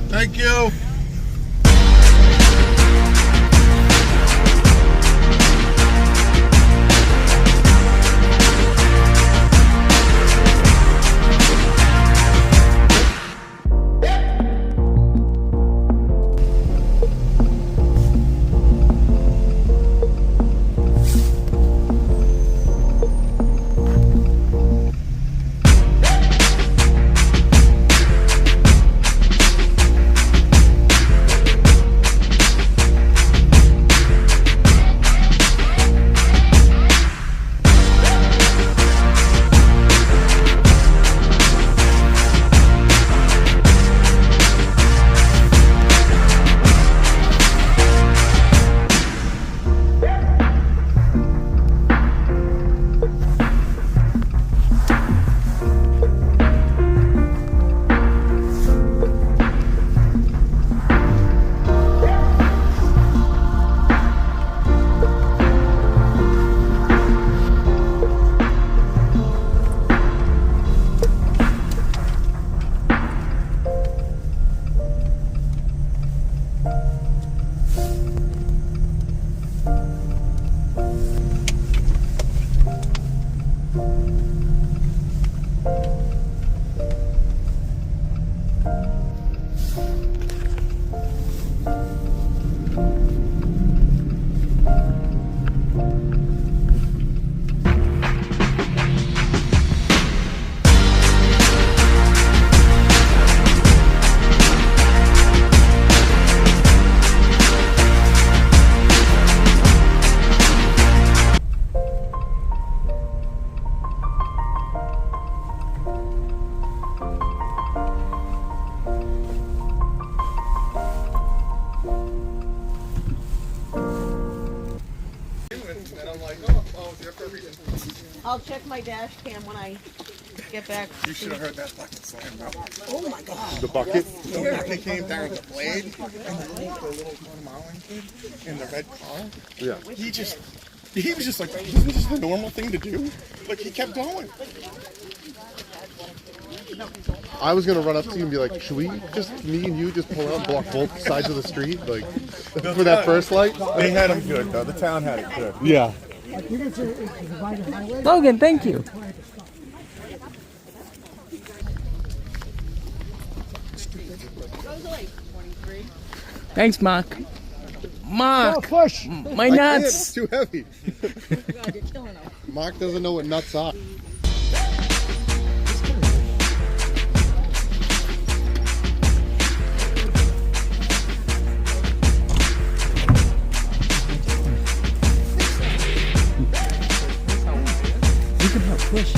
Thank you. I'll check my dash cam when I get back. You should have heard that bucket slam, bro. Oh my God. The bucket? The bucket came down with the blade, and the little Guatemalan kid in the red car. Yeah. He was just like, isn't this the normal thing to do? Like, he kept going. I was gonna run up to you and be like, should we just, me and you, just pull out and block both sides of the street, like, for that first light? They had him good, though. The town had it good. Yeah. Logan, thank you. Thanks, Mark. Mark, push! my I can't, nuts. it's too heavy. Mark doesn't know what nuts are. You can help push.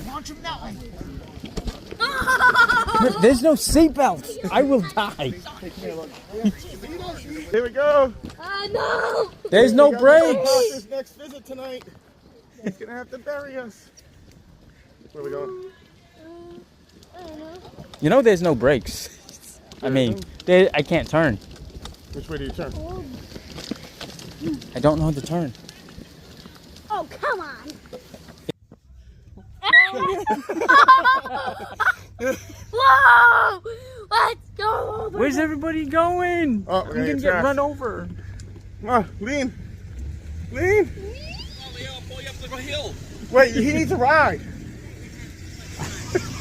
Launch him that way. There's no seatbelt. I will die. Here we go. No! There's no We got brakes. This next visit tonight. He's gonna have to bury us. Where are we going? I don't know. You know there's no brakes. I mean, I can't turn. Which way do you turn? I don't know how to turn. Oh, come on! Whoa! Let's go over. Where's everybody going? Oh, I'm gonna get run over. Come on, lean. Lean. Wait, he needs a ride.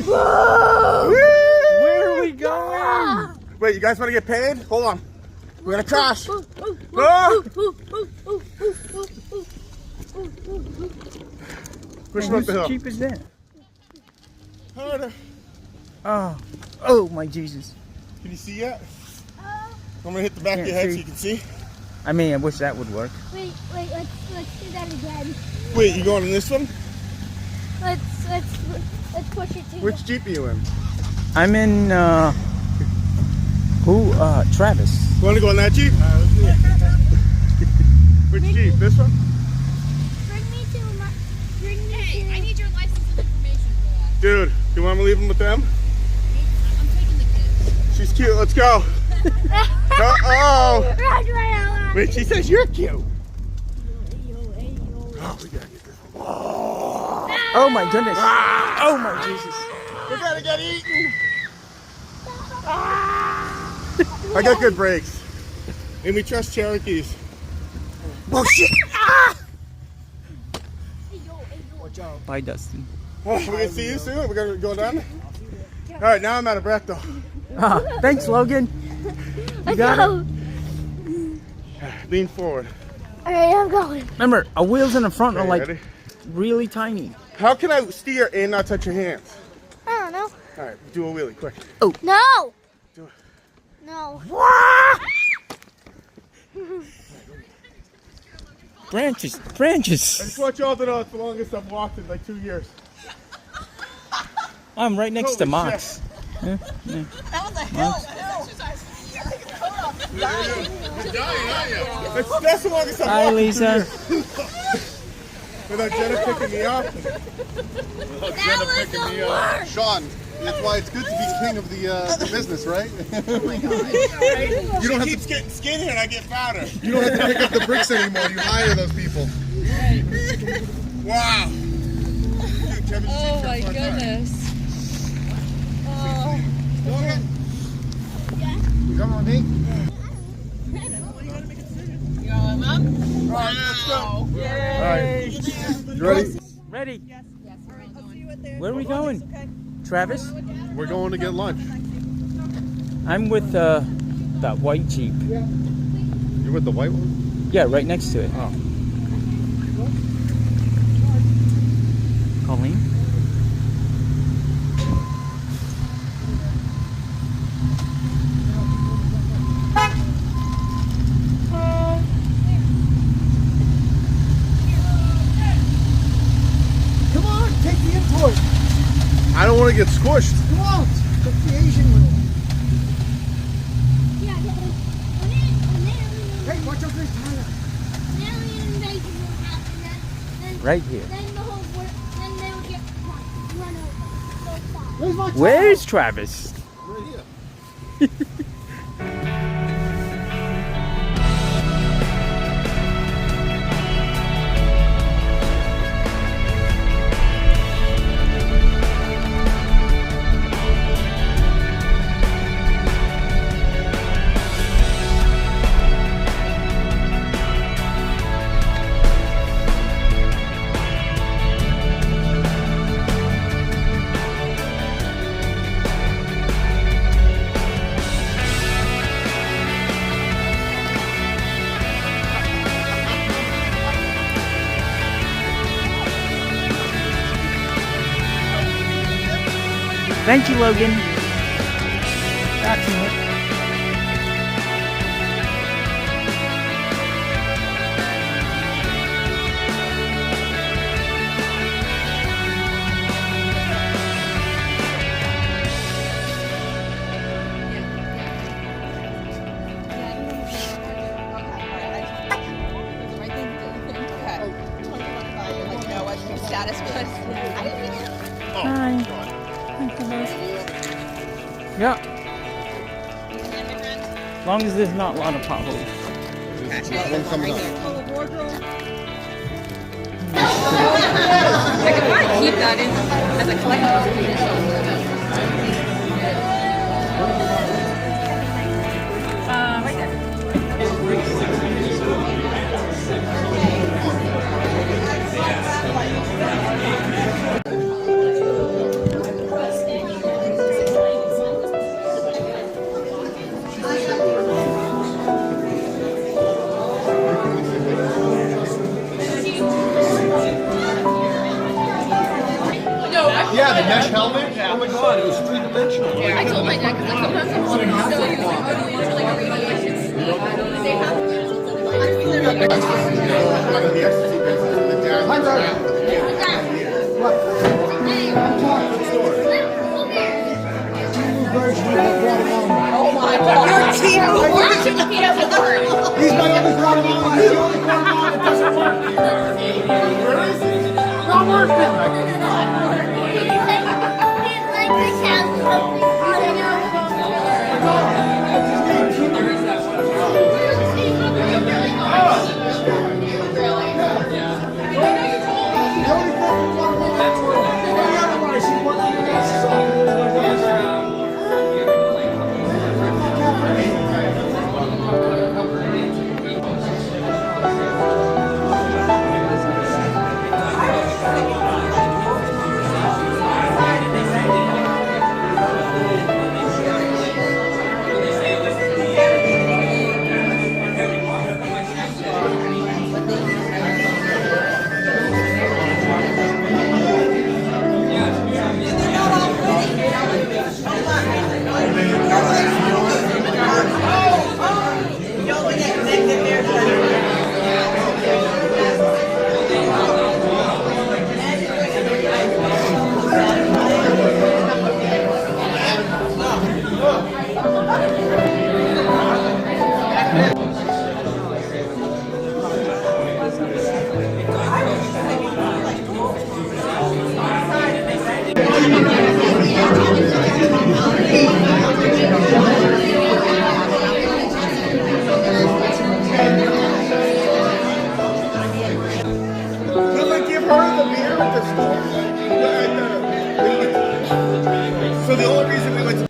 Whoa! Where are we going? Wait, you guys want to get paid? Hold on. We're gonna crash. Push him up the How hill. cheap is that? Harder. Oh my Jesus. Can you see yet? I'm gonna hit the back of your head so you can see. I mean, I wish that would work. Wait, let's do that again. Wait, you going in this one? Let's push it to Which Jeep are you in? I'm in, Travis. You wanna go in that Jeep? Which Jeep? This one? Bring me to my. Hey, I need your license and information for that. Dude, you want me to leave him with them? I'm taking the kids. She's cute. Let's go. Uh-oh. Right. Wait, she says you're cute. Oh, we gotta get this one. Oh my goodness. Oh my Jesus. We gotta get eaten. I got good brakes. And we trust Cherokees. Oh shit! Bye, Dustin. Oh, we gonna see you soon? We're gonna go down? Alright, now I'm out of breath though. Thanks, Logan. You got it. Lean forward. Alright, I'm going. Remember, our wheels in the front are Okay, like ready? really tiny. How can I steer and not touch your hands? I don't know. Alright, do a wheelie, quick. No! Do it. No. Branches. I just want y'all to know it's the longest I've walked in like 2 years. I'm right next to Holy Mox. That was a hill. That's the longest I've Hi, walked in 2 Lisa. years. Without Jenna picking me up. That was the worst! Sean, that's why it's good to be king of the business, right? You don't keeps getting skinnier and I get fatter. You don't have to pick up the bricks anymore. You hire those people. Wow. Dude, Kevin's Oh my goodness. Come on, Nate. Alright, let's go. Alright. You ready? Ready? Where are we going? Travis? We're going to get lunch. I'm with that white Jeep. You're with the white one? Yeah, right next to it. Oh. Colleen? Come on, take the import. I don't want to get squished. You won't. Take the Asian will. Yeah, Hey, watch out for his tire. an alien invasion will happen. Then Right here. Then the whole world. Then they'll get run over. So fast. Where's my tire? Where's Travis? Right here. Thank you, Logan. That's it. Hi. Yeah. As long as there's not a lot of potholes. One coming up. I could probably keep that in as a collectible. Right there. Yeah, the mesh helmet. Oh my god, it was three-dimensional. I told my dad because like sometimes I'm wondering how they're using for like radiation. They have. Oh my God! Team He's my only Guatemala. He's the only Guatemala that doesn't work. Where is it? Not working. Will I give her the beer at the store? So the only reason we went to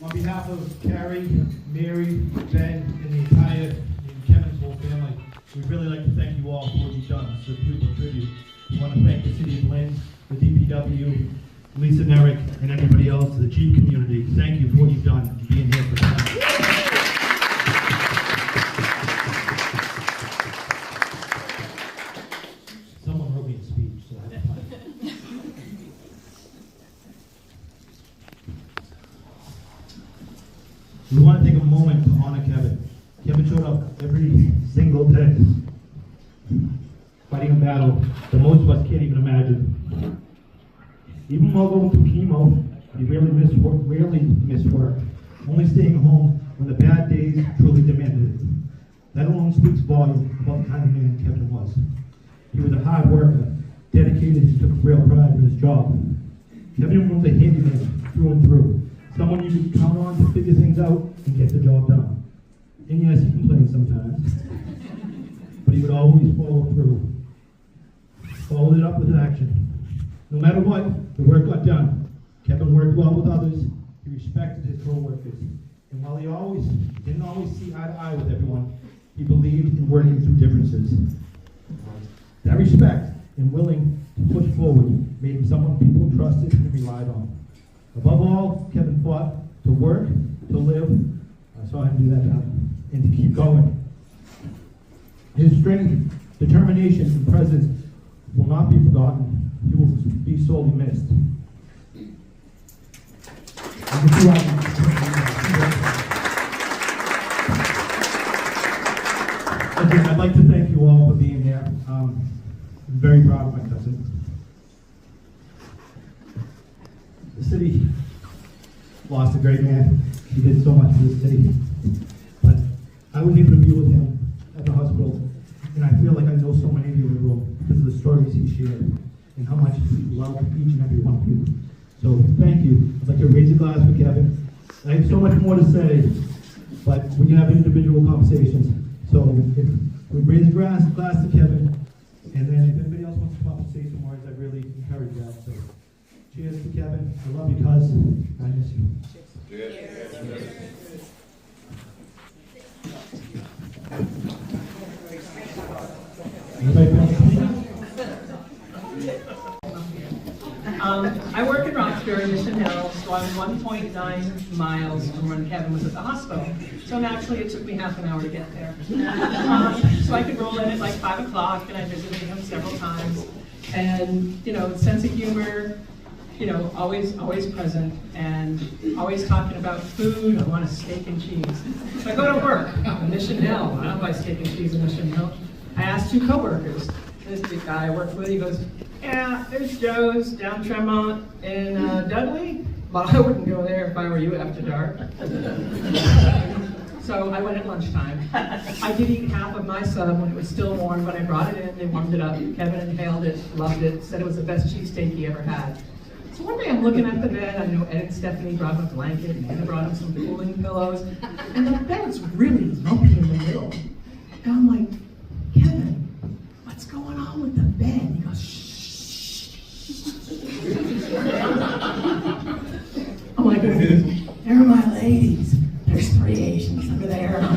On behalf of Carrie, Mary, Ben, and the entire Kevin's whole family, we'd really like to thank you all for what you've done. It's a beautiful tribute. We want to thank the City of Lynn, the DPW, Lisa and Eric, and everybody else, the Jeep community. Thank you for what you've done and being here for tonight. Someone wrote me a speech, so I don't mind. We want to take a moment to honor Kevin. Kevin showed up every single day, fighting a battle that most of us can't even imagine. Even while going through chemo, he rarely missed work, only staying home when the bad days truly demanded it. That alone speaks volume about the kind of man Kevin was. He was a hard worker, dedicated, and took real pride in his job. Kevin was a handyman through and through. Someone you could count on to figure things out and get the job done. And yes, he complained sometimes, but he would always follow through. Followed it up with action. No matter what, the work got done. Kevin worked well with others. He respected his co-workers. And while he didn't always see eye to eye with everyone, he believed in working through differences. That respect and willing to push forward made him someone people trusted and relied on. Above all, Kevin fought to work, to live. I saw him do that now, and to keep going. His strength, determination, and presence will not be forgotten. He will be sorely missed. Again, I'd like to thank you all for being here. I'm very proud of my cousin. The city lost a great man. He did so much for the city. I was able to be with him at the hospital, and I feel like I know so many of you in the room, because because of the stories he shared and how much he loved each and every one of you. So thank you. I'd like to raise a glass for Kevin. I have so much more to say, but we can have individual conversations. So if we raise a glass to Kevin, and then if anybody else wants to come up and say some words, I'd really encourage that. So cheers to Kevin. I love you, cuz. I miss you. I work in Roxbury, Mission Hill, so I'm 1.9 miles from when Kevin was at the hospital. So naturally, it took me half an hour to get there. So I could roll in at like 5 o'clock, and I visited him several times. And, you know, sense of humor, you know, always present, and always talking about food. I want a steak and cheese. So I go to work in Mission Hill. I don't buy steak and cheese in Mission Hill. I asked 2 coworkers. This big guy I work with, he goes, yeah, there's Joe's down Tremont in Dudley, but I wouldn't go there if I were you after dark. So I went at lunchtime. I did eat half of my sub when it was still warm, but I brought it in, they warmed it up. Kevin inhaled it, loved it, said it was the best cheesesteak he ever had. So one day I'm looking at the bed, I know Ed and Stephanie brought him a blanket, and Anna brought him some cooling pillows, and the bed's really lumpy in the middle. And I'm like, Kevin, what's going on with the bed? He goes, shh. I'm like, there are my ladies. There's 3 Asians under there. Oh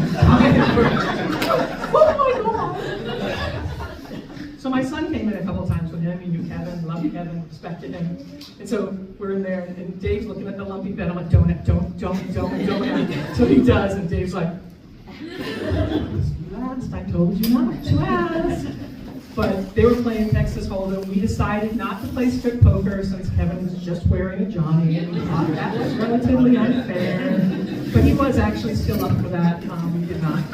my God. So my son came in a couple times with him. He knew Kevin, loved Kevin, respected him. And so we're in there, and Dave's looking at the lumpy bed. I'm like, don't. So he does, and Dave's like, you asked, I told you not to ask. But they were playing Texas Hold'em. We decided not to play strip poker since Kevin was just wearing a Johnny, and we thought that was relatively unfair. But he was actually still up for that. We did not.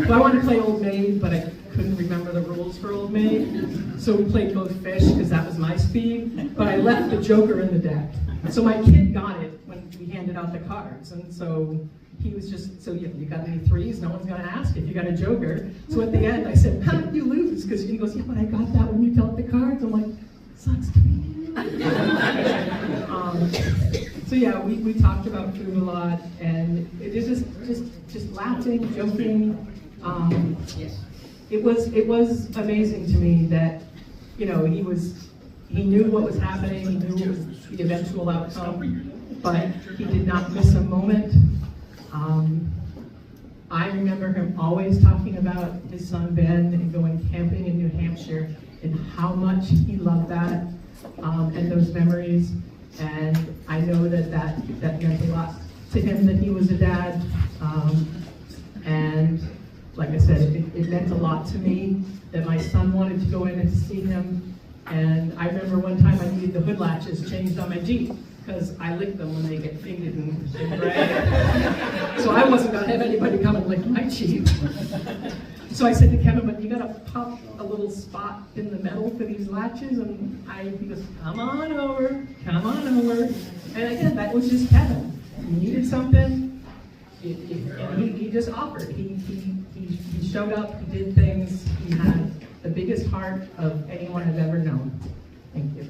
Well, I wanted to play Old Maid, but I couldn't remember the rules for Old Maid. So we played both fish, because that was my speed. But I left the Joker in the deck. So my kid got it when we handed out the cards. And so he was just, so you got any 3s? No one's going to ask if you got a Joker. So at the end, I said, how did you lose? Because he goes, yeah, but I got that when you dealt the cards. I'm like, sucks to be you. So yeah, we talked about food a lot, and it is just laughing, joking. It was amazing to me that, you know, he knew what was happening, he knew what was the eventual outcome, but he did not miss a moment. I remember him always talking about his son Ben and going camping in New Hampshire and how much he loved that and those memories. And I know that meant a lot to him that he was a dad. And like I said, it meant a lot to me that my son wanted to go in and see him. And I remember one time I needed the hood latches changed on my Jeep, because I lick them when they get faded and gray. So I wasn't going to have anybody come and lick my Jeep. So I said to Kevin, but you got to pop a little spot in the metal for these latches. And he goes, come on over. And again, that was just Kevin. He needed something, he just offered. He showed up, he did things. He had the biggest heart of anyone I've ever known. Thank you.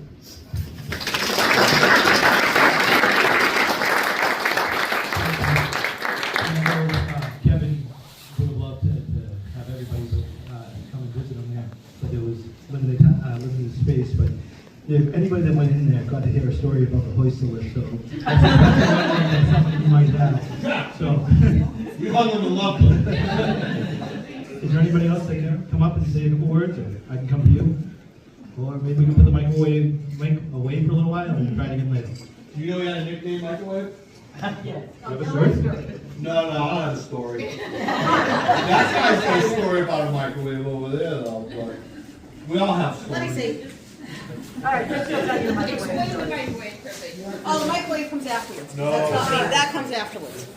Kevin would have loved to have everybody come and visit him there, but there was limited space. But if anybody that went in there got to hear a story about the hoist list, so that's something you might have. So we hung them and loved them. Is there anybody else that can come up and say a couple words, or I can come to you? Or maybe we can put the microwave away for a little while and try it again later. You know he had a nickname, Microwave? Yes. You have a story? No, I don't have a story. That guy's got a story about a microwave over there, though. But we all have stories. Let me see. All right, let's go back to the microwave. Explain the microwave, perfect. Oh, the microwave comes afterwards. No. That's not me. That comes afterwards.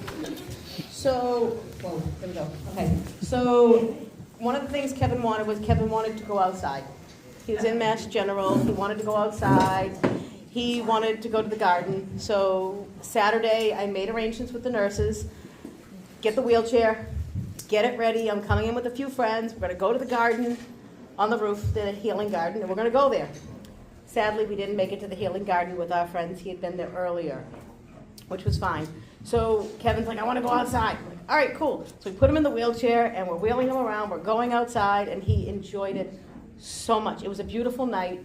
So, whoa, there we go. Okay. So, one of the things Kevin wanted to go outside. He was in Mass General. He wanted to go outside. He wanted to go to the garden. So, Saturday, I made arrangements with the nurses. Get the wheelchair. Get it ready. I'm coming in with a few friends. We're going to go to the garden. on the roof, the healing garden, and we're gonna go there. Sadly, we didn't make it to the healing garden with our friends. He had been there earlier, which was fine. So Kevin's like, I wanna go outside. I'm like, all right, cool. So we put him in the wheelchair and we're wheeling him around, we're going outside, and he enjoyed it so much. It was a beautiful night.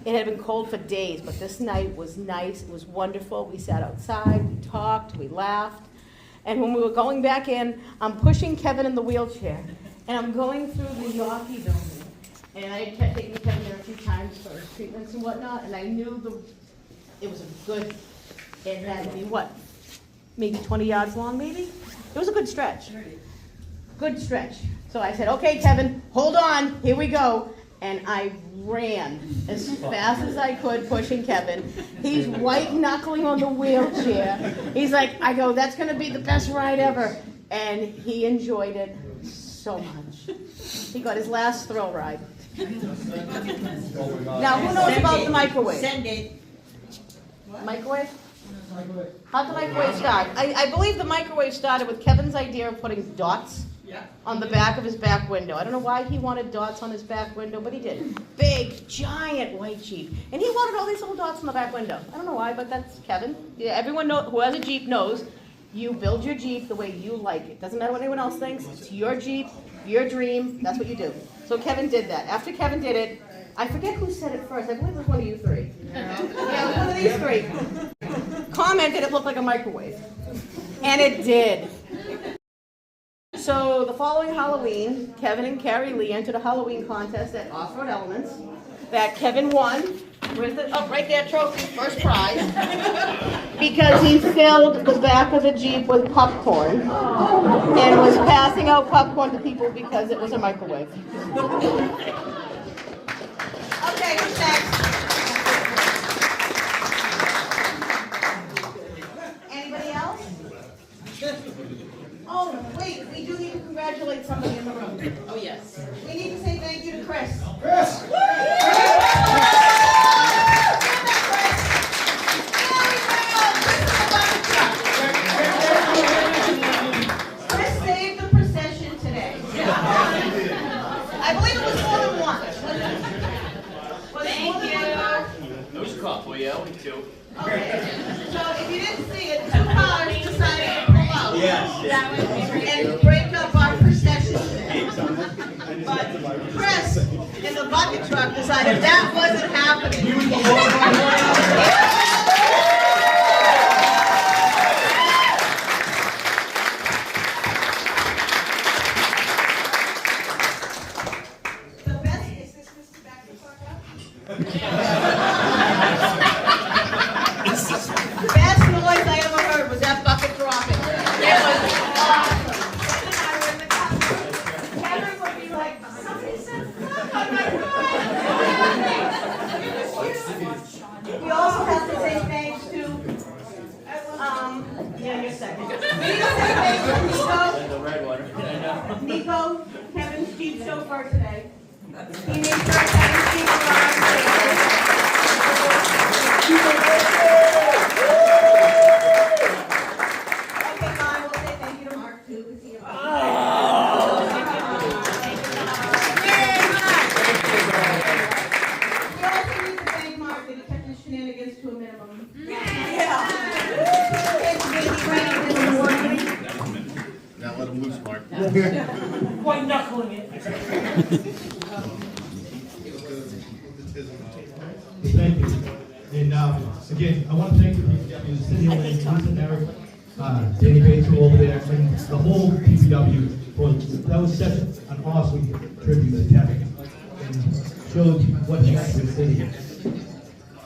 It had been cold for days, but this night was nice, it was wonderful. We sat outside, we talked, we laughed. And when we were going back in, I'm pushing Kevin in the wheelchair, and I'm going through the Yorkie building. And I had kept taking Kevin there a few times for treatments and whatnot, and I knew it was a good, it had to be what, maybe 20 yards long, maybe? It was a good stretch. Good stretch. So I said, okay, Kevin, hold on, here we go. And I ran as fast as I could, pushing Kevin. He's white knuckling on the wheelchair. He's like, I go, that's gonna be the best ride ever. And he enjoyed it so much. He got his last thrill ride. Now, who knows about the microwave? Send it. Microwave? How'd the microwave start? I believe the microwave started with Kevin's idea of putting dots on the back of his back window. I don't know why he wanted dots on his back window, but he did. Big, giant white Jeep. And he wanted all these little dots on the back window. I don't know why, but that's Kevin. Yeah, everyone who has a Jeep knows you build your Jeep the way you like it. Doesn't matter what anyone else thinks. It's your Jeep, your dream. That's what you do. So Kevin did that. After Kevin did it, I forget who said it first. I believe it was one of you three. Yeah, it was one of these three. Commented it looked like a microwave. And it did. So the following Halloween, Kevin and Carrie Lee entered a Halloween contest at Off-Road Elements that Kevin won. Where's the, oh, right there, trophy, first prize. Because he filled the back of the Jeep with popcorn and was passing out popcorn to people because it was a microwave. Okay, who's next? Anybody else? Oh, wait, we do need to congratulate somebody in the room. Oh, yes. We need to say thank you to Chris. Chris! Chris saved the procession today. I believe it was more than one. Thank you. It was a couple, yeah, only two. Okay, so if you didn't see it, two cars decided to pull out. Yes. And break up our procession today. But Chris in the bucket truck decided that wasn't happening. The best is this Mr. Back the truck up? Best noise I ever heard was that bucket dropping. It was awesome. Kevin would be like, somebody said fuck on my ride. We also have to say thanks to, yeah, you're second. We need to say thanks to The red one. Nico, Kevin's Jeep chauffeur today. He made sure Kevin's Jeep arrived. Okay, fine, we'll say thank you to Mark too, because he We also need to thank Mark that he kept his shenanigans to a minimum. Now let him loose, Mark. White knuckling it. Thank you. And again, I want to thank the city of Lynn, Susan Eric, Danny Bates over there, and the whole DPW. That was such an awesome tribute to Kevin, and showed what he meant to the city.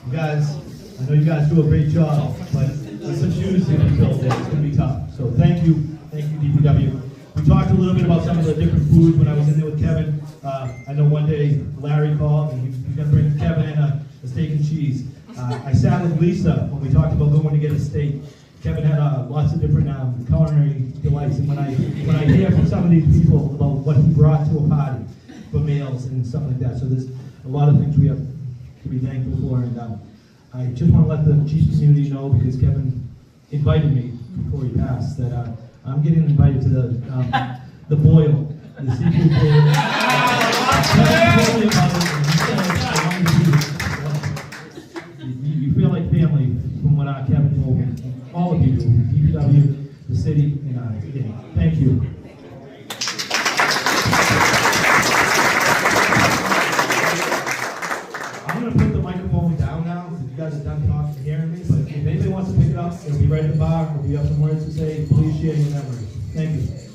You guys, I know you guys do a great job, but with some shoes to be filled there, it's going to be tough. So thank you DPW. We talked a little bit about some of the different foods when I was in there with Kevin. I know one day Larry called and he's going to bring Kevin in a steak and cheese. I sat with Lisa when we talked about going to get a steak. Kevin had lots of different culinary delights, and when I hear from some of these people about what he brought to a party for meals and stuff like that, so there's a lot of things we have to be thankful for. And I just want to let the Chiefs community know, because Kevin invited me before he passed, that I'm getting invited to the boil the seafood bowl. Kevin told me about it, and he said, I want to do this. You feel like family from what Kevin told me. All of you, DPW, the city, and I. Thank you. I'm going to put the microphone down now, because you guys are done talking and hearing me, but if anybody wants to pick it up, it'll be right at the bar, if you have some words to say, please share your memories. Thank you.